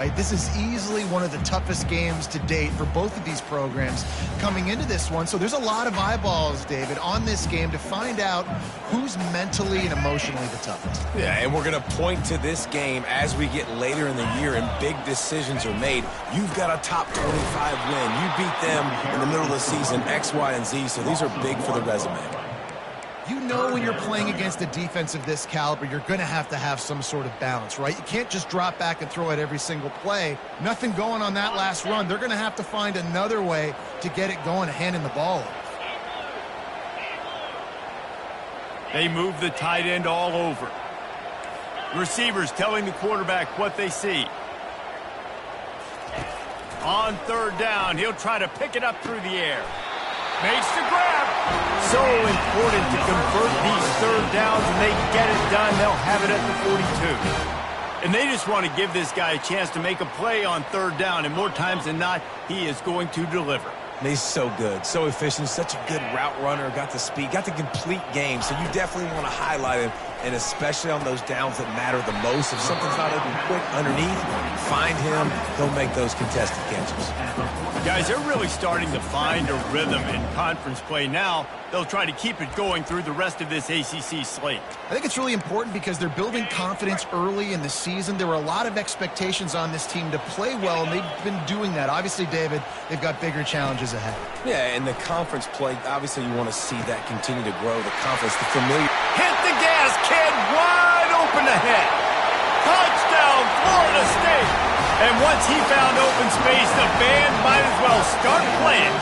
Right, this is easily one of the toughest games to date for both of these programs coming into this one. So there's a lot of eyeballs, David, on this game to find out who's mentally and emotionally the toughest. Yeah, and we're going to point to this game as we get later in the year and big decisions are made. You've got a top 25 win. You beat them in the middle of the season, X, Y, and Z, so these are big for the resume. You know when you're playing against a defense of this caliber, you're going to have some sort of balance, right? You can't just drop back and throw it every single play. Nothing going on that last run. They're going to have to find another way to get it going, handing the ball off. They move the tight end all over. Receivers telling the quarterback what they see. On third down, he'll try to pick it up through the air. Makes the grab. So important to convert these third downs, and they get it done. They'll have it at the 42. And they just want to give this guy a chance to make a play on third down, and more times than not, he is going to deliver. He's so good, so efficient, such a good route runner, got the speed, got the complete game, so you definitely want to highlight him, and especially on those downs that matter the most. If something's not open quick underneath, find him, he'll make those contested catches. Guys, they're really starting to find a rhythm in conference play now. They'll try to keep it going through the rest of this ACC slate. I think it's really important because they're building confidence early in the season. There were a lot of expectations on this team to play well, and they've been doing that. Obviously, David, they've got bigger challenges ahead. Yeah, and the conference play, obviously you want to see that continue to grow, the confidence, the familiar. Hit the gas, kid, wide open ahead. Touchdown, Florida State. And once he found open space, the band might as well start playing.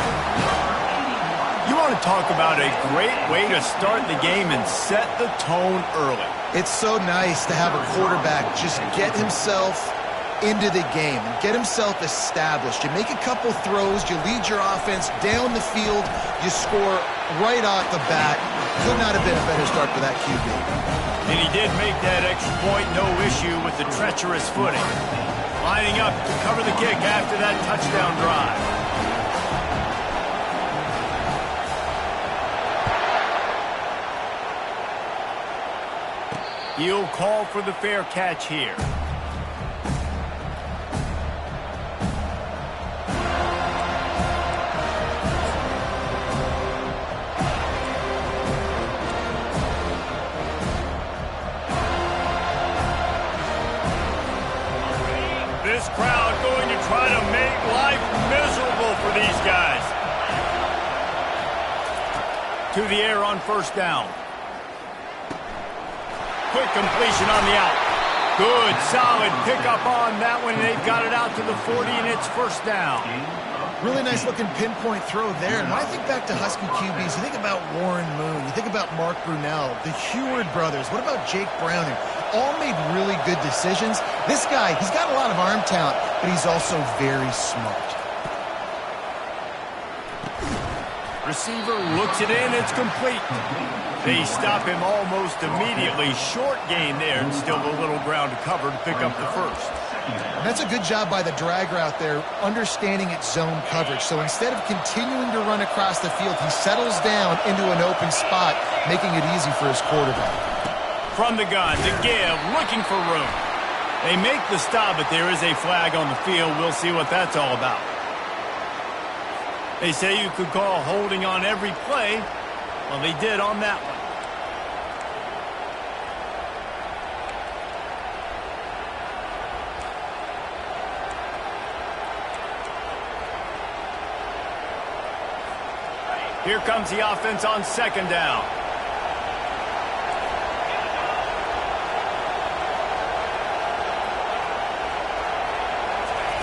You want to talk about a great way to start the game and set the tone early. It's so nice to have a quarterback just get himself into the game and get himself established. You make a couple throws, you lead your offense down the field, you score right off the bat. Could not have been a better start for that QB. And he did make that extra point, no issue with the treacherous footing. Lining up to cover the kick after that touchdown drive. He'll call for the fair catch here. This crowd going to try to make life miserable for these guys. To the air on first down. Quick completion on the out. Good, solid pickup on that one. They've got it out to the 40, and it's first down. Really nice looking pinpoint throw there. And when I think back to Husky QBs, you think about Warren Moon, you think about Mark Brunell, the Heward brothers. What about Jake Browning? All made really good decisions. This guy, he's got a lot of arm talent, but he's also very smart. Receiver looks it in, it's complete. They stop him almost immediately. Short gain there, and still a little ground to cover to pick up the first. And that's a good job by the drag route there, understanding its zone coverage. So instead of continuing to run across the field, he settles down into an open spot, making it easy for his quarterback. From the gun, to give, looking for room. They make the stop, but there is a flag on the field. We'll see what that's all about. They say you could call holding on every play. Well, they did on that one. Here comes the offense on second down.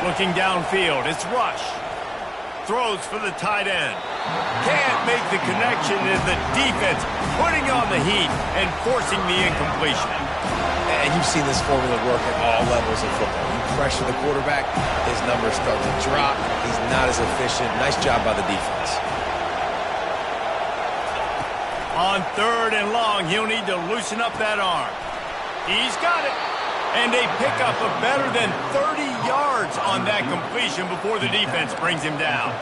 Looking downfield, it's Rush. Throws for the tight end. Can't make the connection, and the defense putting on the heat and forcing the incompletion. And you've seen this formula work at all levels of football. You pressure the quarterback, his numbers start to drop. He's not as efficient. Nice job by the defense. On third and long, he'll need to loosen up that arm. He's got it. And they pick up a better than 30 yards on that completion before the defense brings him down.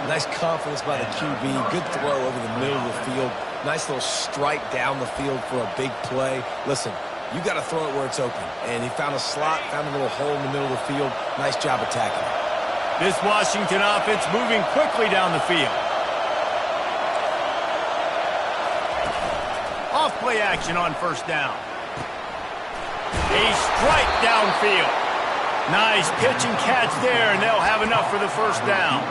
Nice confidence by the QB. Good throw over the middle of the field. Nice little strike down the field for a big play. Listen, You got to throw it where it's open. And he found a slot, found a little hole in the middle of the field. Nice job attacking it. This Washington offense moving quickly down the field. Off play action on first down. A strike downfield. Nice pitch and catch there, and they'll have enough for the first down.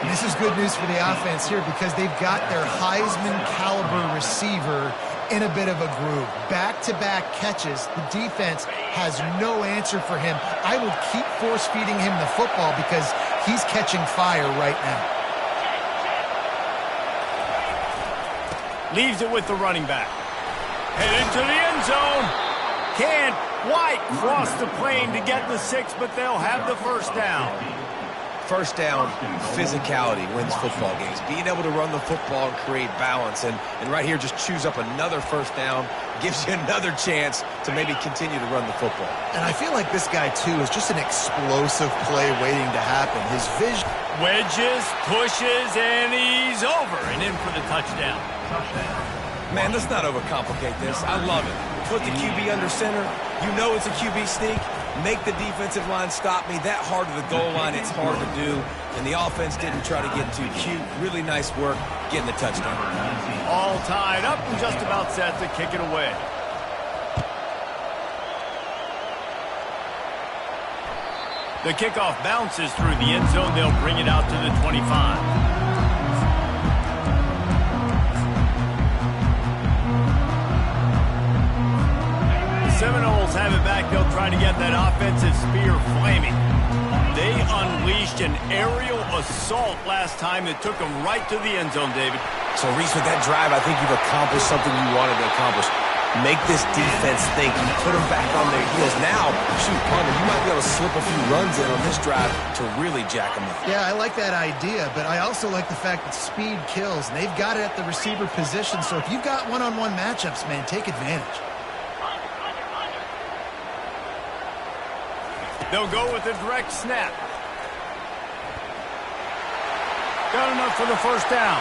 And this is good news for the offense here because they've got their Heisman-caliber receiver in a bit of a groove. Back-to-back catches. The defense has no answer for him. I will keep force-feeding him the football because he's catching fire right now. Leaves it with the running back. Headed to the end zone. Can't quite cross the plane to get the 6, but they'll have the first down. First down, physicality wins football games. Being able to run the football and create balance. And right here, just choose up another first down. Gives you another chance to maybe continue to run the football. And I feel like this guy, too, is just an explosive play waiting to happen. His vision. Wedges, pushes, and he's over and in for the touchdown. Man, let's not overcomplicate this. I love it. Put the QB under center. You know it's a QB sneak. Make the defensive line stop me. That hard to the goal line, it's hard to do. And the offense didn't try to get too cute. Really nice work getting the touchdown. All tied up and just about set to kick it away. The kickoff bounces through the end zone. They'll bring it out to the 25. Seminoles have it back. They'll try to get that offensive spear flaming. They unleashed an aerial assault last time that took them right to the end zone, David. So, Reese, with that drive, I think you've accomplished something you wanted to accomplish. Make this defense think. You put them back on their heels. Now, shoot, Palmer, you might be able to slip a few runs in on this drive to really jack them up. Yeah, I like that idea, but I also like the fact that speed kills. And they've got it at the receiver position, so if you've got one-on-one matchups, man, take advantage. They'll go with a direct snap. Got enough for the first down.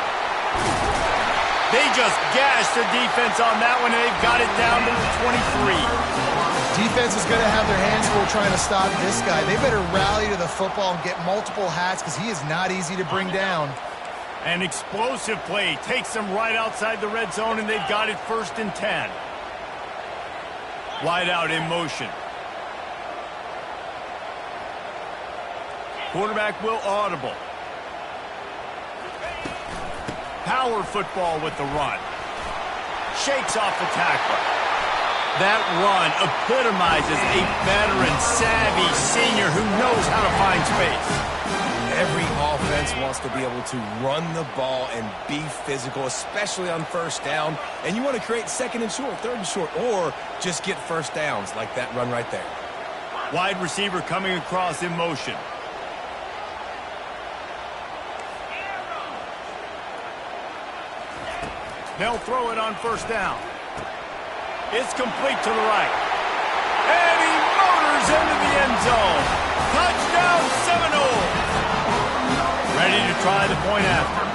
They just gashed the defense on that one, and they've got it down to the 23. Defense is going to have their hands full trying to stop this guy. They better rally to the football and get multiple hats because he is not easy to bring down. An explosive play takes them right outside the red zone, and they've got it 1st and 10. Wide out in motion. Quarterback will audible. Power football with the run. Shakes off the tackler. That run epitomizes a veteran, savvy senior who knows how to find space. Every offense wants to be able to run the ball and be physical, especially on first down. And you want to create 2nd and short, 3rd and short, or just get first downs like that run right there. Wide receiver coming across in motion. They'll throw it on first down. It's complete to the right. And he motors into the end zone. Touchdown, Seminoles. Ready to try the point after.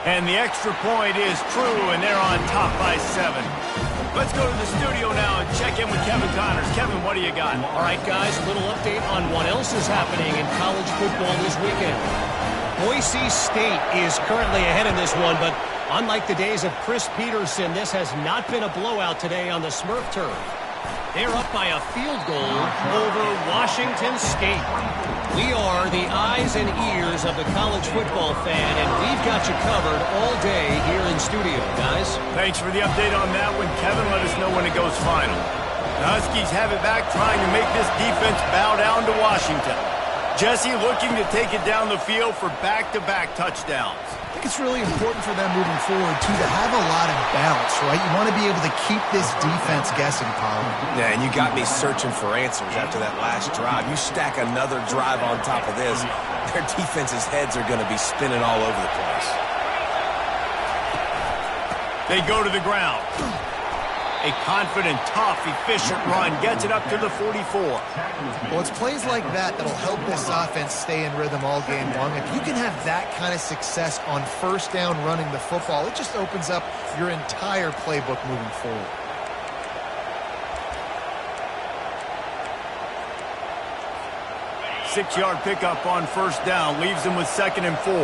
And the extra point is true, and they're on top by 7. Let's go to the studio now and check in with Kevin Connors. Kevin, what do you got? All right, guys, a little update on what else is happening in college football this weekend. Boise State is currently ahead in this one, but unlike the days of Chris Peterson, this has not been a blowout today on the Smurf turf. They're up by a field goal over Washington State. We are the eyes and ears of the college football fan, and we've got you covered all day here in studio, guys. Thanks for the update on that one, Kevin. Let us know when it goes final. The Huskies have it back, trying to make this defense bow down to Washington. Jesse looking to take it down the field for back-to-back touchdowns. I think it's really important for them moving forward, too, to have a lot of balance, right? You want to be able to keep this defense guessing, Paul. Yeah, and you got me searching for answers after that last drive. You stack another drive on top of this, their defense's heads are going to be spinning all over the place. They go to the ground. A confident, tough, efficient run gets it up to the 44. Well, it's plays like that that'll help this offense stay in rhythm all game long. If you can have that kind of success on first down running the football, it just opens up your entire playbook moving forward. Six-yard pickup on first down leaves them with 2nd and 4.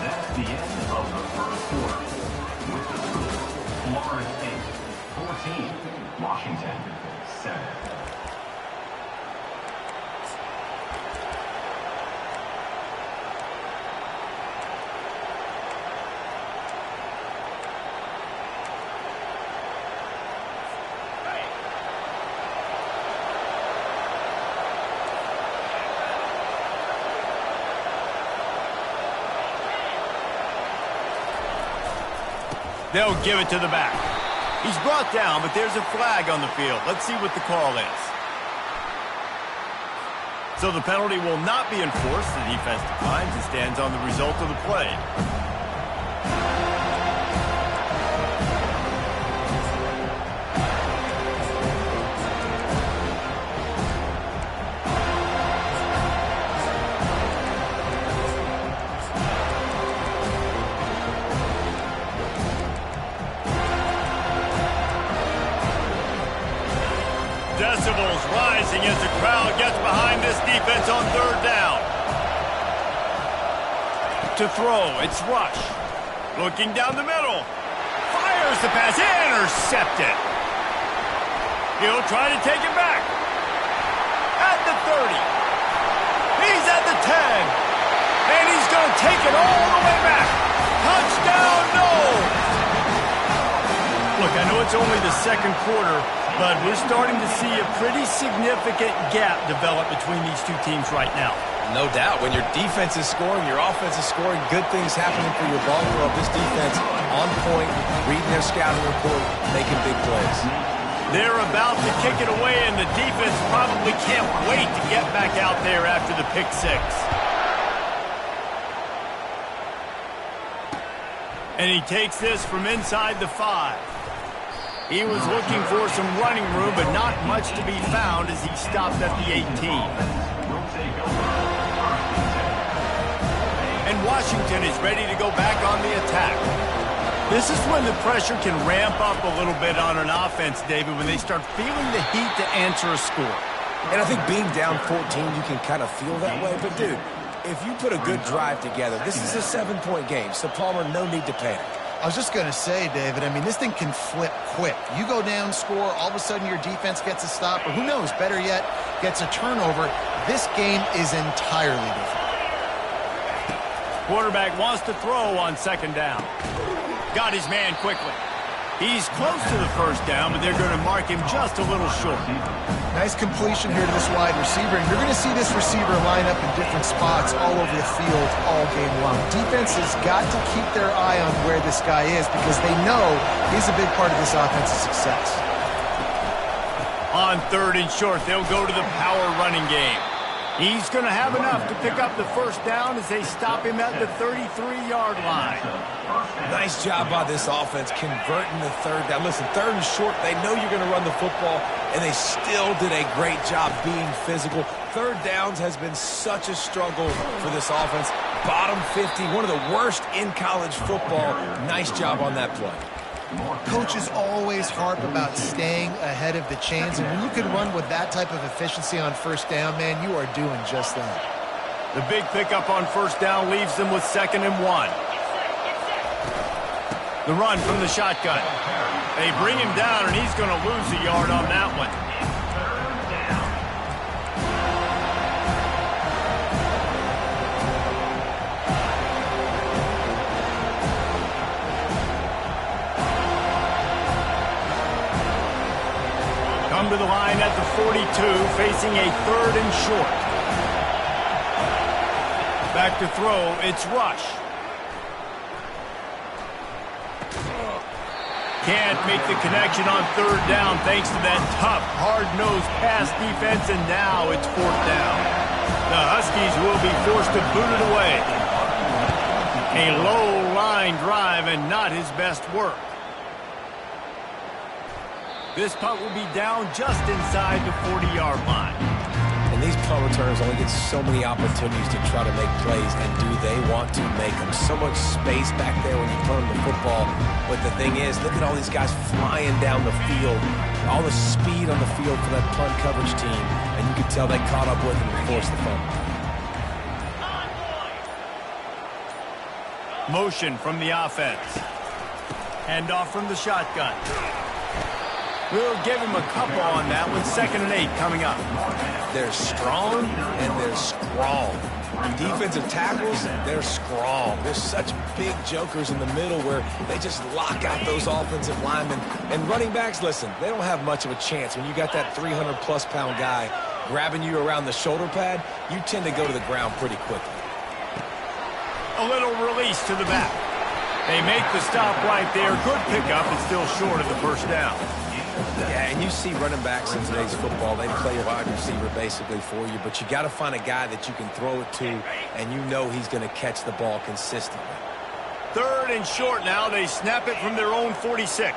That's the end of the first quarter. With the score, Florida State 14, Washington 7. They'll give it to the back. He's brought down, but there's a flag on the field. Let's see what the call is. So the penalty will not be enforced. The defense declines and stands on the result of the play. Decibels rising as the crowd gets behind this defense on third down. To throw, it's Rush. Looking down the middle. Fires the pass, intercepted. He'll try to take it back. At the 30. He's at the 10. And he's going to take it all the way back. Touchdown, no! Look, I know it's only the second quarter, but we're starting to see a pretty significant gap develop between these two teams right now. No doubt. When your defense is scoring, your offense is scoring, good things happening for your ball club. This defense on point, reading their scouting report, making big plays. They're about to kick it away, and the defense probably can't wait to get back out there after the pick six. And he takes this from inside the 5. He was looking for some running room, but not much to be found as he stopped at the 18. And Washington is ready to go back on the attack. This is when the pressure can ramp up a little bit on an offense, David, when they start feeling the heat to answer a score. And I think being down 14, you can kind of feel that way. But, dude, if you put a good drive together, this is a 7-point game. So, Palmer, no need to panic. I was just going to say, David, I mean, this thing can flip quick. You go down, score, all of a sudden your defense gets a stop, or who knows, better yet, gets a turnover. This game is entirely different. Quarterback wants to throw on second down. Got his man quickly. He's close to the first down, but they're going to mark him just a little short. Nice completion here to this wide receiver, and you're going to see this receiver line up in different spots all over the field all game long. Defense has got to keep their eye on where this guy is because they know he's a big part of this offense's success. On third and short, they'll go to the power running game. He's going to have enough to pick up the first down as they stop him at the 33-yard line. Nice job by this offense converting the third down. Listen, third and short, they know you're going to run the football, and they still did a great job being physical. Third downs has been such a struggle for this offense. Bottom 50, one of the worst in college football. Nice job on that play. Coaches always harp about staying ahead of the chains, and when you can run with that type of efficiency on first down, man, you are doing just that. The big pickup on first down leaves them with 2nd and 1. The run from the shotgun. They bring him down, and he's going to lose a yard on that one. Come to the line at the 42, facing a 3rd and short. Back to throw, it's Rush. Can't make the connection on third down thanks to that tough, hard-nosed pass defense, and now it's 4th down. The Huskies will be forced to boot it away. A low line drive and not his best work. This punt will be down just inside the 40-yard line. And these punt returners only get so many opportunities to try to make plays, and do they want to make them? So much space back there when you punt the football. But the thing is, look at all these guys flying down the field, all the speed on the field for that punt coverage team, and you can tell they caught up with them and forced the fumble. Motion from the offense. Handoff from the shotgun. We'll give him a couple on that with 2nd and 8 coming up. They're strong and they're strong. Defensive tackles, they're strong. There's such big jokers in the middle where they just lock out those offensive linemen. And running backs, listen, they don't have much of a chance. When you got that 300-plus pound guy grabbing you around the shoulder pad, you tend to go to the ground pretty quickly. A little release to the back. They make the stop right there. Good pickup, and still short of the first down. Yeah, and you see running backs in today's football, they play a wide receiver basically for you, but you got to find a guy that you can throw it to, and you know he's going to catch the ball consistently. 3rd and short now. They snap it from their own 46.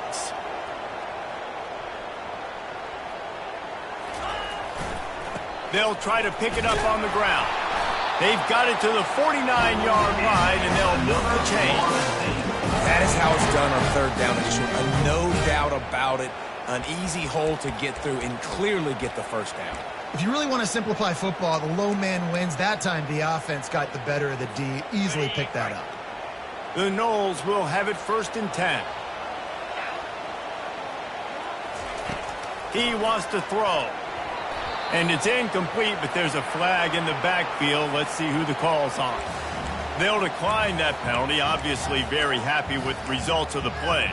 They'll try to pick it up on the ground. They've got it to the 49-yard line, and they'll move the chain. That is how it's done on 3rd down and short. No doubt about it. An easy hole to get through and clearly get the first down. If you really want to simplify football, the low man wins. That time the offense got the better of the D. Easily picked that up. The Noles will have it 1st and 10. He wants to throw. And it's incomplete, but there's a flag in the backfield. Let's see who the call's on. They'll decline that penalty. Obviously very happy with the results of the play.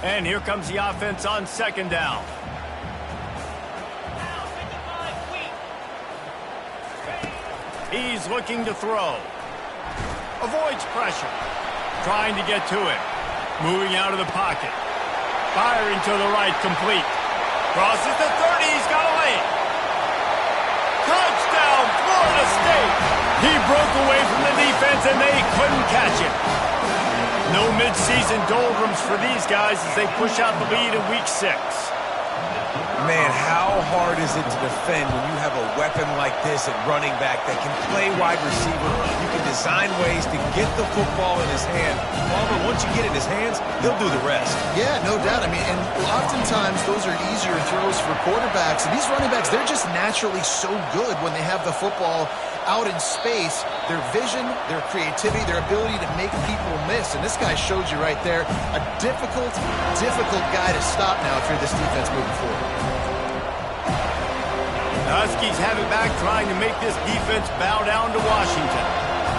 And here comes the offense on 2nd down. He's looking to throw. Avoids pressure. Trying to get to it. Moving out of the pocket. Firing to the right, complete. Crosses the 30, he's got a lane. Touchdown, Florida State. He broke away from the defense and they couldn't catch him. No midseason doldrums for these guys as they push out the lead in week 6. Man, how hard is it to defend when you have a weapon like this at running back that can play wide receiver? You can design ways to get the football in his hand. However, once you get it in his hands, he'll do the rest. Yeah, no doubt. I mean, and oftentimes those are easier throws for quarterbacks. And these running backs, they're just naturally so good when they have the football out in space. Their vision, their creativity, their ability to make people miss. And this guy showed you right there, a difficult guy to stop now if you're this defense moving forward. The Huskies have it back, trying to make this defense bow down to Washington.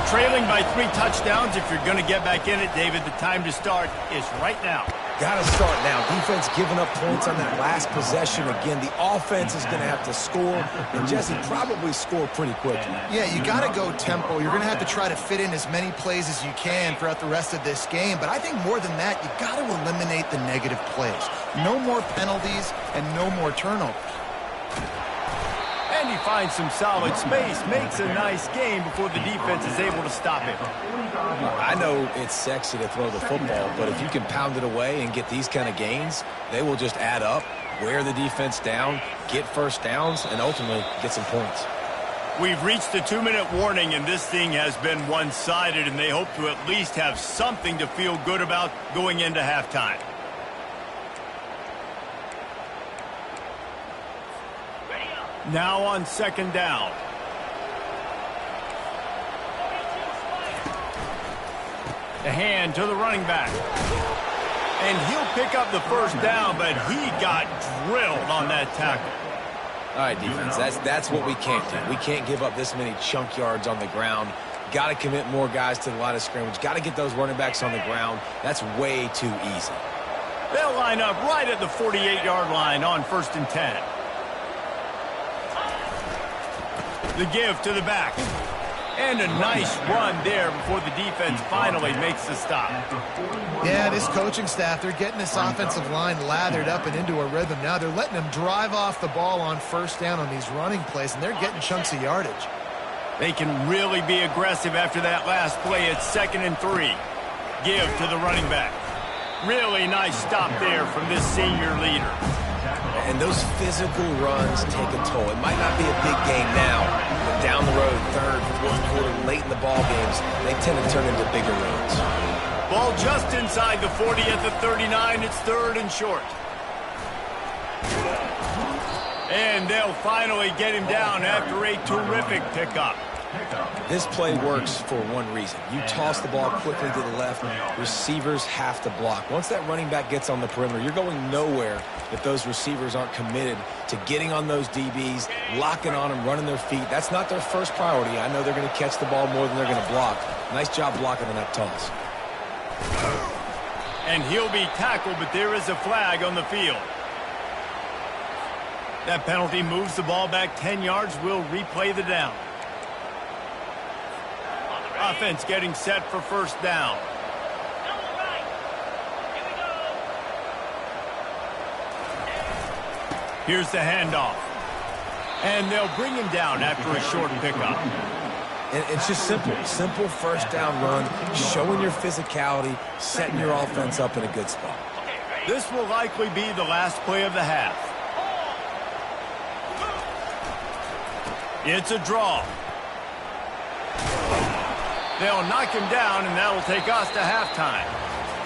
Trailing by 3 touchdowns. If you're going to get back in it, David, the time to start is right now. Got to start now. Defense giving up points on that last possession. Again, the offense is going to have to score, and Jesse probably score pretty quickly. Yeah, you got to go tempo. You're going to have to try to fit in as many plays as you can throughout the rest of this game. But I think more than that, you got to eliminate the negative plays. No more penalties and no more turnovers. And he finds some solid space, makes a nice game before the defense is able to stop him. I know it's sexy to throw the football, but if you can pound it away and get these kind of gains, they will just add up, wear the defense down, get first downs, and ultimately get some points. We've reached the 2-minute warning, and this thing has been one-sided, and they hope to at least have something to feel good about going into halftime. Now on 2nd down. The hand to the running back. And he'll pick up the first down, but he got drilled on that tackle. All right, defense, that's what we can't do. We can't give up this many chunk yards on the ground. Got to commit more guys to the line of scrimmage. Got to get those running backs on the ground. That's way too easy. They'll line up right at the 48-yard line on 1st and 10. The give to the back. And a nice run there before the defense finally makes the stop. Yeah, this coaching staff, they're getting this offensive line lathered up and into a rhythm. Now they're letting them drive off the ball on first down on these running plays, and they're getting chunks of yardage. They can really be aggressive after that last play. It's 2nd and 3. Give to the running back. Really nice stop there from this senior leader. And those physical runs take a toll. It might not be a big game now, but down the road, 3rd, 4th quarter, late in the ball games, they tend to turn into bigger runs. Ball just inside the 40 at the 39. It's 3rd and short. And they'll finally get him down after a terrific pickup. This play works for one reason. You toss the ball quickly to the left, receivers have to block. Once that running back gets on the perimeter, you're going nowhere if those receivers aren't committed to getting on those DBs, locking on them, running their feet. That's not their first priority. I know they're going to catch the ball more than they're going to block. Nice job blocking on that toss. And he'll be tackled, but there is a flag on the field. That penalty moves the ball back 10 yards. We'll replay the down. Offense getting set for first down. Here's the handoff. And they'll bring him down after a short pickup. And it's just simple. Simple first down run, showing your physicality, setting your offense up in a good spot. This will likely be the last play of the half. It's a draw. They'll knock him down, and that'll take us to halftime.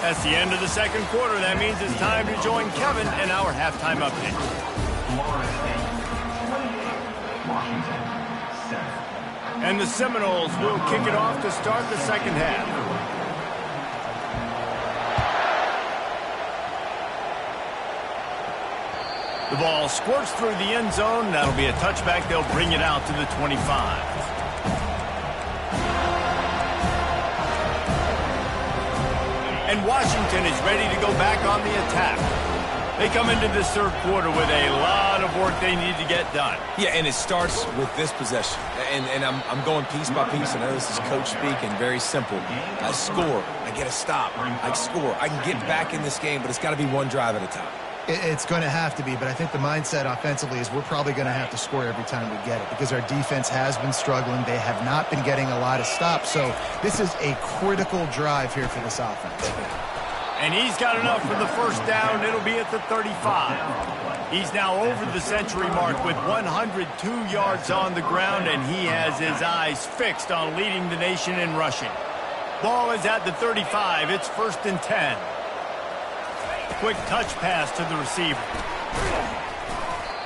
That's the end of the 2nd quarter. That means it's time to join Kevin in our halftime update. And the Seminoles will kick it off to start the 2nd half. The ball squirts through the end zone. That'll be a touchback. They'll bring it out to the 25. And Washington is ready to go back on the attack. They come into this 3rd quarter with a lot of work they need to get done. Yeah, and it starts with this possession. And I'm going piece by piece. I know this is coach speak and very simple. I score. I get a stop. I score. I can get back in this game, but it's got to be one drive at a time. It's going to have to be, but I think the mindset offensively is we're probably going to have to score every time we get it because our defense has been struggling. They have not been getting a lot of stops, so this is a critical drive here for this offense. And he's got enough for the first down. It'll be at the 35. He's now over the century mark with 102 yards on the ground, and he has his eyes fixed on leading the nation in rushing. Ball is at the 35. It's 1st and 10. Quick touch pass to the receiver.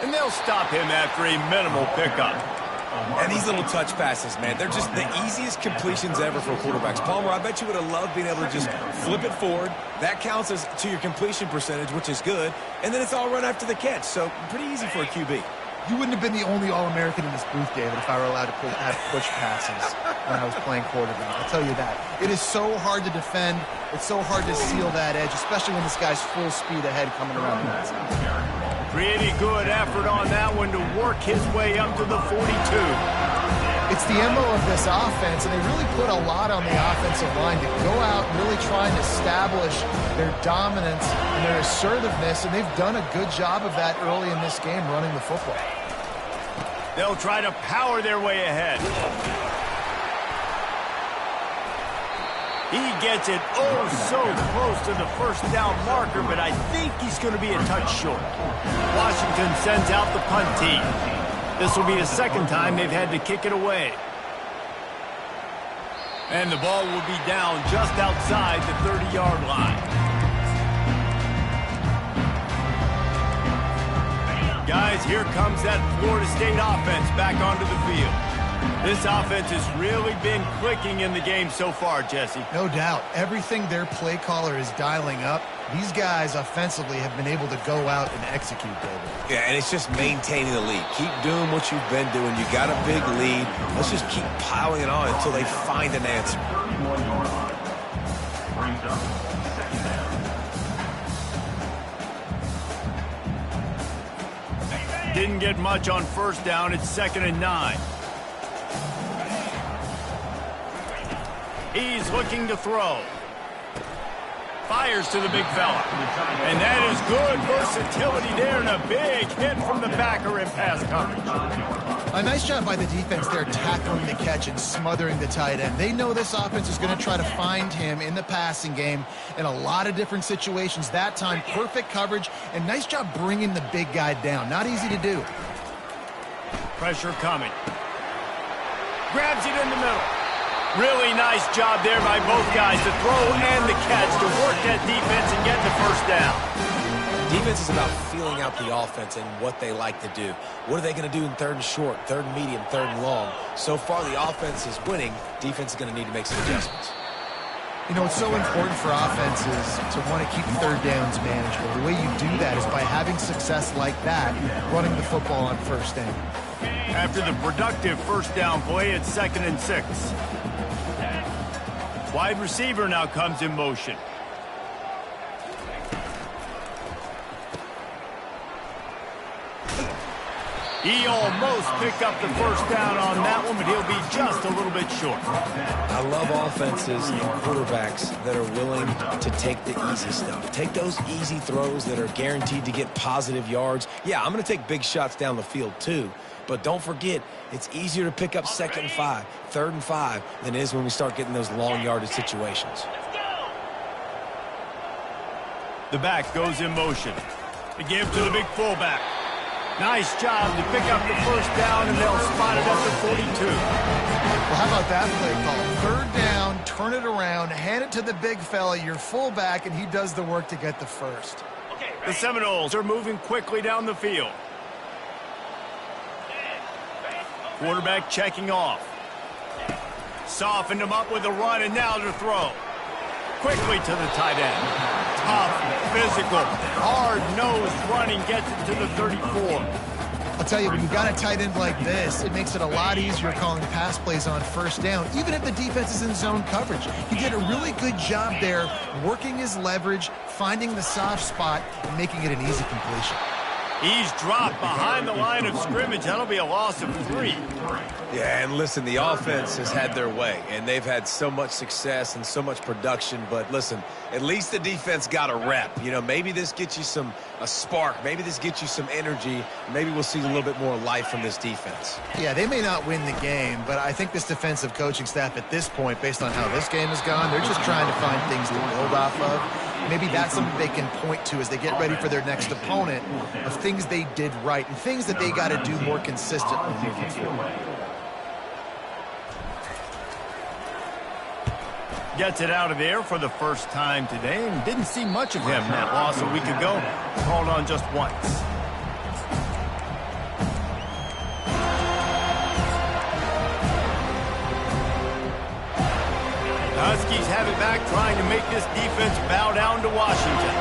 And they'll stop him after a minimal pickup. And these little touch passes, man, they're just the easiest completions ever for quarterbacks. Palmer, I bet you would have loved being able to just flip it forward. That counts as to your completion percentage, which is good. And then it's all run after the catch. So pretty easy for a QB. You wouldn't have been the only All-American in this booth, David, if I were allowed to have push passes when I was playing quarterback. I'll tell you that. It is so hard to defend. It's so hard to seal that edge, especially when this guy's full speed ahead coming around the outside. Pretty good effort on that one to work his way up to the 42. It's the MO of this offense, and they really put a lot on the offensive line to go out and really try and establish their dominance and their assertiveness, and they've done a good job of that early in this game running the football. They'll try to power their way ahead. He gets it so close to the first down marker, but I think he's going to be a touch short. Washington sends out the punt team. This will be the 2nd time they've had to kick it away. And the ball will be down just outside the 30-yard line. Guys, here comes that Florida State offense back onto the field. This offense has really been clicking in the game so far, Jesse. No doubt. Everything their play caller is dialing up, these guys offensively have been able to go out and execute, David. Yeah, and it's just maintaining the lead. Keep doing what you've been doing. You got a big lead. Let's just keep piling it on until they find an answer. Didn't get much on first down. It's 2nd and 9. He's looking to throw. Fires to the big fella. And that is good versatility there, and a big hit from the backer in pass coverage. A nice job by the defense there, tackling the catch and smothering the tight end. They know this offense is going to try to find him in the passing game in a lot of different situations. That time, perfect coverage, and nice job bringing the big guy down. Not easy to do. Pressure coming. Grabs it in the middle. Really nice job there by both guys to throw and the catch to work that defense and get the first down. Defense is about feeling out the offense and what they like to do. What are they going to do in third and short, third and medium, third and long? So far, the offense is winning. Defense is going to need to make some adjustments. You know, it's so important for offenses to want to keep third downs manageable. The way you do that is by having success like that, running the football on first down. After the productive first down play, it's 2nd and 6. Wide receiver now comes in motion. He almost picked up the first down on that one, but he'll be just a little bit short. I love offenses and quarterbacks that are willing to take the easy stuff. Take those easy throws that are guaranteed to get positive yards. Yeah, I'm going to take big shots down the field too, but don't forget, it's easier to pick up 2nd and 5, 3rd and 5 than it is when we start getting those long yardage situations. The back goes in motion. The give to the big fullback. Nice job to pick up the first down, and they'll spot it at the 42. Well, how about that play call? 3rd down, turn it around, hand it to the big fella, your fullback, and he does the work to get the first. The Seminoles are moving quickly down the field. Quarterback checking off. Softened him up with a run, and now to throw. Quickly to the tight end. Tough, physical, hard-nosed running gets it to the 34. I'll tell you, when you've got a tight end like this, it makes it a lot easier calling pass plays on first down, even if the defense is in zone coverage. He did a really good job there, working his leverage, finding the soft spot, and making it an easy completion. He's dropped behind the line of scrimmage. That'll be a loss of 3. Yeah, and listen, the offense has had their way, and they've had so much success and so much production. But listen, at least the defense got a rep. You know, maybe this gets you a spark. Maybe this gets you some energy. Maybe we'll see a little bit more life from this defense. Yeah, they may not win the game, but I think this defensive coaching staff at this point, based on how this game has gone, they're just trying to find things to build off of. Maybe that's something they can point to as they get ready for their next opponent of things they did right and things that they got to do more consistently moving forward. Gets it out of there for the first time today, and didn't see much of him. That loss a week ago, called on just once. Huskies have it back, trying to make this defense bow down to Washington.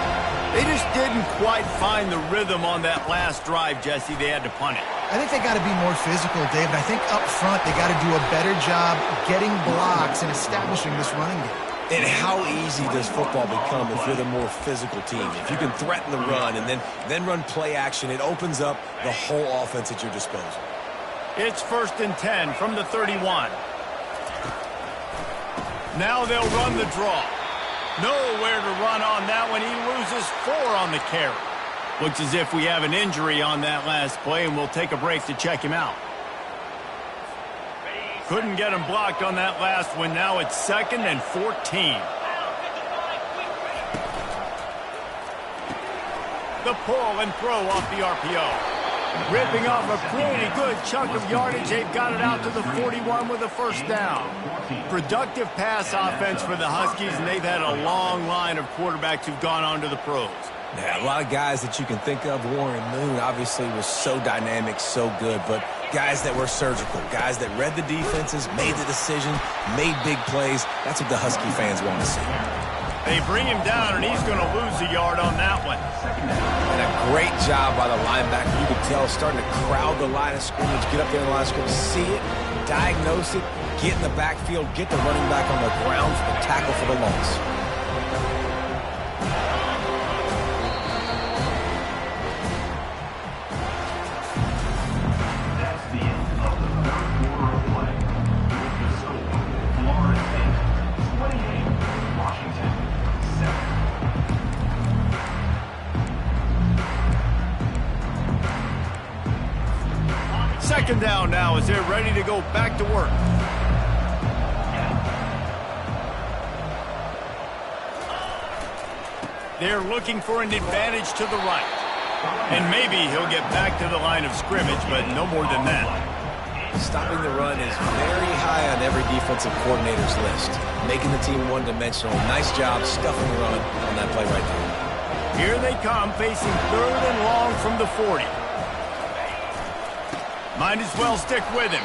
They just didn't quite find the rhythm on that last drive, Jesse. They had to punt it. I think they got to be more physical, David. I think up front they got to do a better job getting blocks and establishing this running game. And how easy does football become if you're the more physical team? If you can threaten the run and then run play action, it opens up the whole offense at your disposal. It's 1st and 10 from the 31. Now they'll run the draw. Nowhere to run on that one. He loses 4 on the carry. Looks as if we have an injury on that last play, and we'll take a break to check him out. Couldn't get him blocked on that last one. Now it's 2nd and 14. The pull and throw off the RPO. Ripping off a pretty good chunk of yardage. They've got it out to the 41 with a first down. Productive pass offense for the Huskies, and they've had a long line of quarterbacks who've gone on to the pros. Yeah, a lot of guys that you can think of. Warren Moon obviously was so dynamic, so good, but guys that were surgical, guys that read the defenses, made the decision, made big plays. That's what the Husky fans want to see. They bring him down, and he's going to lose a yard on that one. And a great job by the linebacker. You could tell starting to crowd the line of scrimmage, get up there in the line of scrimmage, see it, diagnose it, get in the backfield, get the running back on the ground for the tackle for the loss. 2nd down now as they're ready to go back to work. They're looking for an advantage to the right. And maybe he'll get back to the line of scrimmage, but no more than that. Stopping the run is very high on every defensive coordinator's list. Making the team one-dimensional. Nice job stuffing the run on that play right there. Here they come, facing 3rd and long from the 40. Might as well stick with him.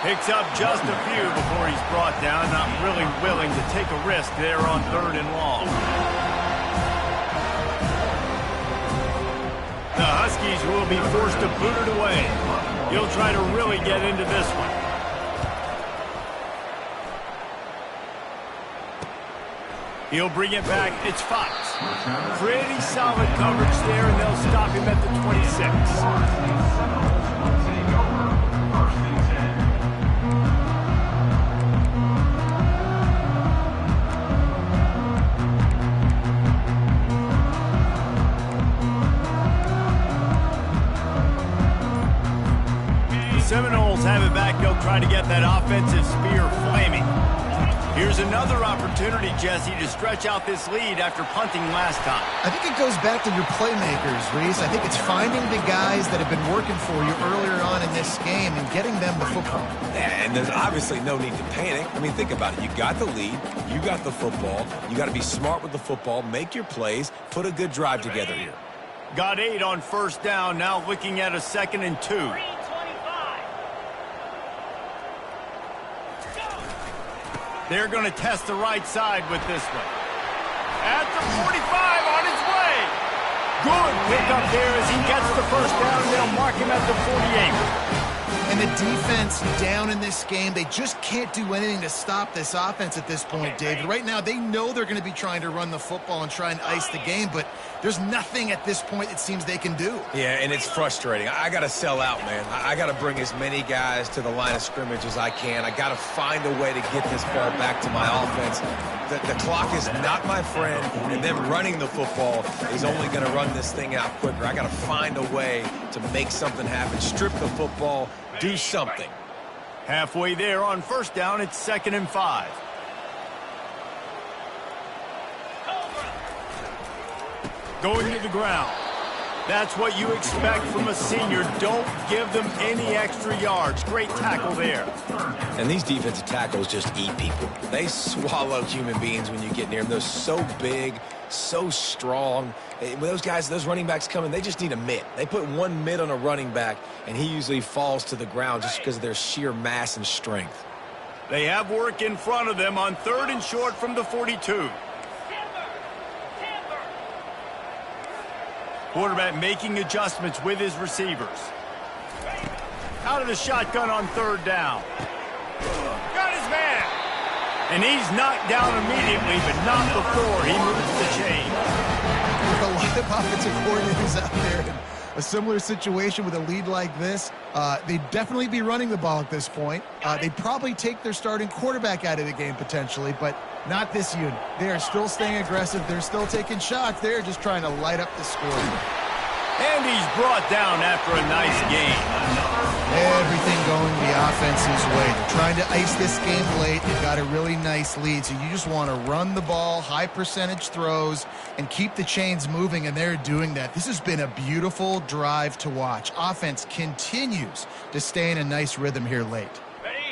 Picks up just a few before he's brought down. Not really willing to take a risk there on 3rd and long. The Huskies will be forced to boot it away. He'll try to really get into this one. He'll bring it back. It's Fox. Pretty solid coverage there, and they'll stop him at the 26. 'Seminoles have it back. They'll try to get that offensive spear flaming. Here's another opportunity, Jesse, to stretch out this lead after punting last time. I think it goes back to your playmakers, Reese. I think it's finding the guys that have been working for you earlier on in this game and getting them the football. And there's obviously no need to panic. I mean, think about it. You got the lead. You got the football. You got to be smart with the football. Make your plays. Put a good drive together here. Got 8 on 1st down. Now looking at a 2nd and 2. They're going to test the right side with this one. At the 45, on his way. Good pickup there as he gets the 1st down. They'll mark him at the 48. And the defense down in this game, they just can't do anything to stop this offense at this point, David. Right now, they know they're going to be trying to run the football and try and ice the game, but there's nothing at this point it seems they can do. Yeah, and it's frustrating. I got to sell out, man. I got to bring as many guys to the line of scrimmage as I can. I got to find a way to get this ball back to my offense. The clock is not my friend, and them running the football is only going to run this thing out quicker. I got to find a way to make something happen, strip the football, do something. Halfway there on 1st down, it's 2nd and 5. Going to the ground. That's what you expect from a senior. Don't give them any extra yards. Great tackle there. And these defensive tackles just eat people. They swallow human beings when you get near them. They're so big, so strong. When those guys, those running backs come in, they just need a mitt. They put one mitt on a running back, and he usually falls to the ground just because of their sheer mass and strength. They have work in front of them on 3rd and short from the 42. Quarterback making adjustments with his receivers. Out of the shotgun on 3rd down. Got his man. And he's knocked down immediately, but not before he moves the chain. With a lot of offensive coordinators out there in a similar situation with a lead like this, they'd definitely be running the ball at this point. They'd probably take their starting quarterback out of the game potentially, but not this unit. They are still staying aggressive. They're still taking shots. They're just trying to light up the score. And he's brought down after a nice game. Everything going the offense's way. They're trying to ice this game late. They've got a really nice lead, so you just want to run the ball, high percentage throws, and keep the chains moving, and they're doing that. This has been a beautiful drive to watch. Offense continues to stay in a nice rhythm here late.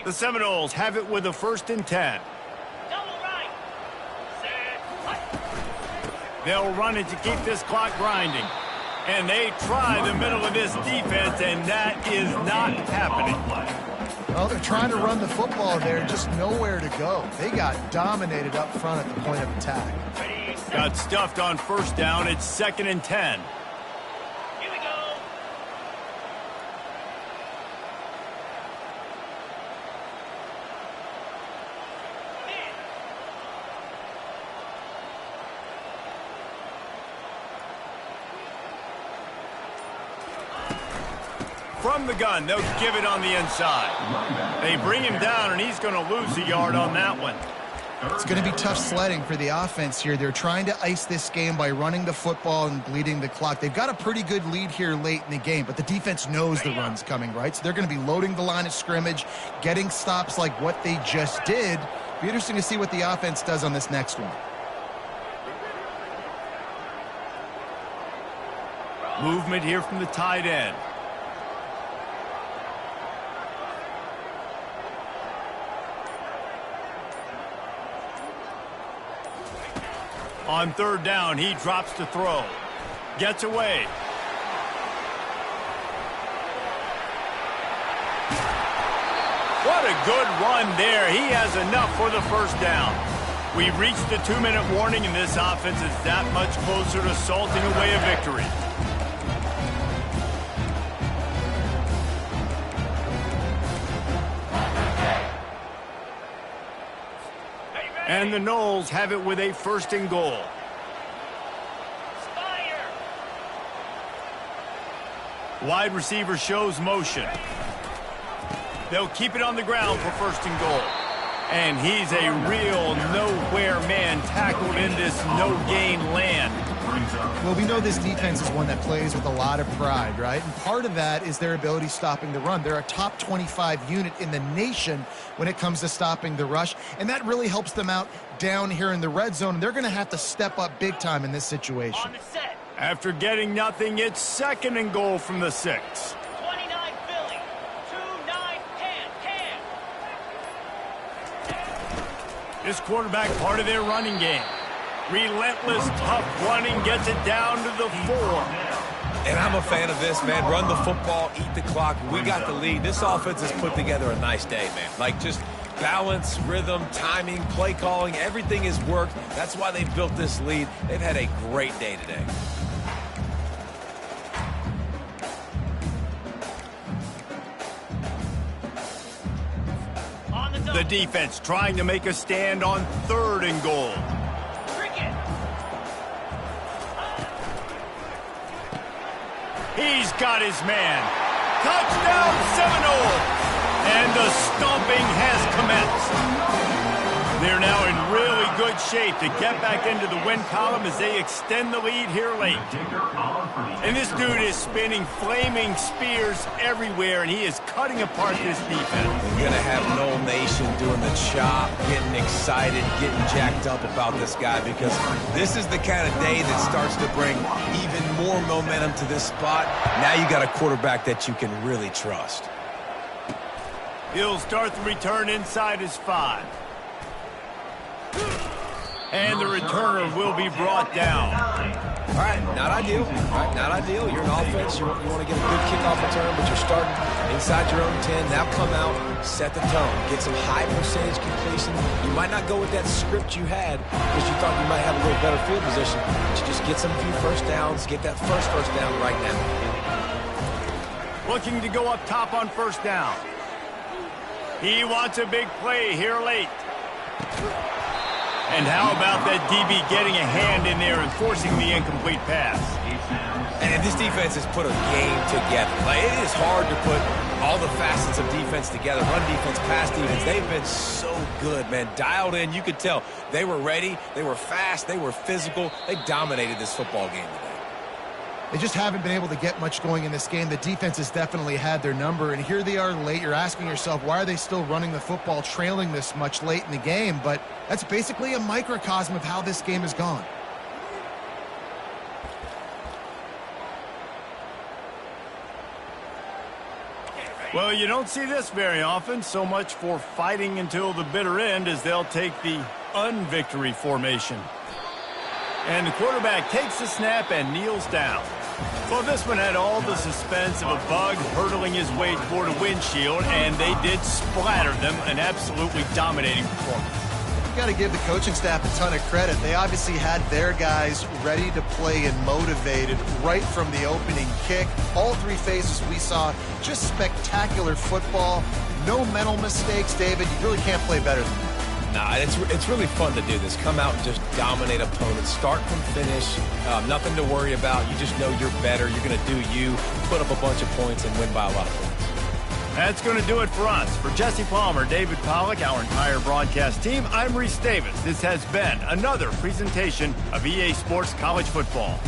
The Seminoles have it with a 1st and 10. They'll run it to keep this clock grinding. And they try the middle of this defense, and that is not happening. Well, they're trying to run the football there, just nowhere to go. They got dominated up front at the point of attack. Got stuffed on 1st down. It's 2nd and 10. Here we go. From the gun, they'll give it on the inside. They bring him down, and he's going to lose a yard on that one. It's going to be tough sledding for the offense here. They're trying to ice this game by running the football and bleeding the clock. They've got a pretty good lead here late in the game, but the defense knows the run's coming, right? So they're going to be loading the line of scrimmage, getting stops like what they just did. Be interesting to see what the offense does on this next one. Movement here from the tight end. On third down, he drops to throw. Gets away. What a good run there. He has enough for the first down. We've reached the 2-minute warning, and this offense is that much closer to salting away a victory. And the Noles have it with a 1st and goal. Wide receiver shows motion. They'll keep it on the ground for 1st and goal. And he's a real nowhere man tackled in this no-gain land. Well, we know this defense is one that plays with a lot of pride, right? And part of that is their ability stopping the run. They're a top 25 unit in the nation when it comes to stopping the rush, and that really helps them out down here in the red zone. And they're going to have to step up big time in this situation. After getting nothing, it's 2nd and goal from the 6. 29 Philly, 2-9 can. This quarterback part of their running game. Relentless, tough running, gets it down to the 4. And I'm a fan of this, man. Run the football, eat the clock. We got the lead. This offense has put together a nice day, man. Like, just balance, rhythm, timing, play calling, everything has worked. That's why they've built this lead. They've had a great day today. The defense trying to make a stand on 3rd and goal. He's got his man. Touchdown Seminoles! And the stomping has commenced. They're now in really good shape to get back into the win column as they extend the lead here late. And this dude is spinning flaming spears everywhere, and he is cutting apart this defense. We're going to have Nole Nation doing the chop, getting excited, getting jacked up about this guy, because this is the kind of day that starts to bring even more momentum to this spot. Now you got a quarterback that you can really trust. He'll start the return inside his 5. And the returner will be brought down. All right, not ideal. All right, not ideal. You're an offense. You want to get a good kickoff return, but you're starting inside your own 10. Now come out, set the tone. Get some high percentage completion. You might not go with that script you had because you thought you might have a little better field position, but you just get some few first downs. Get that first down right now. Looking to go up top on 1st down. He wants a big play here late. And how about that DB getting a hand in there and forcing the incomplete pass? And this defense has put a game together. Like, it is hard to put all the facets of defense together. Run defense, pass defense. They've been so good, man. Dialed in. You could tell they were ready. They were fast. They were physical. They dominated this football game today. They just haven't been able to get much going in this game. The defense has definitely had their number, and here they are late. You're asking yourself, why are they still running the football, trailing this much late in the game? But that's basically a microcosm of how this game has gone. Well, you don't see this very often. So much for fighting until the bitter end as they'll take the unvictory formation. And the quarterback takes the snap and kneels down. Well, this one had all the suspense of a bug hurtling his way toward a windshield, and they did splatter them. An absolutely dominating performance. You got to give the coaching staff a ton of credit. They obviously had their guys ready to play and motivated right from the opening kick. All 3 phases we saw, just spectacular football. No mental mistakes, David. You really can't play better than that. Nah, it's really fun to do this. Come out and just dominate opponents. Start from finish. Nothing to worry about. You just know you're better. You're going to do you, put up a bunch of points, and win by a lot of points. That's going to do it for us. For Jesse Palmer, David Pollack, our entire broadcast team, I'm Reese Davis. This has been another presentation of EA Sports College Football.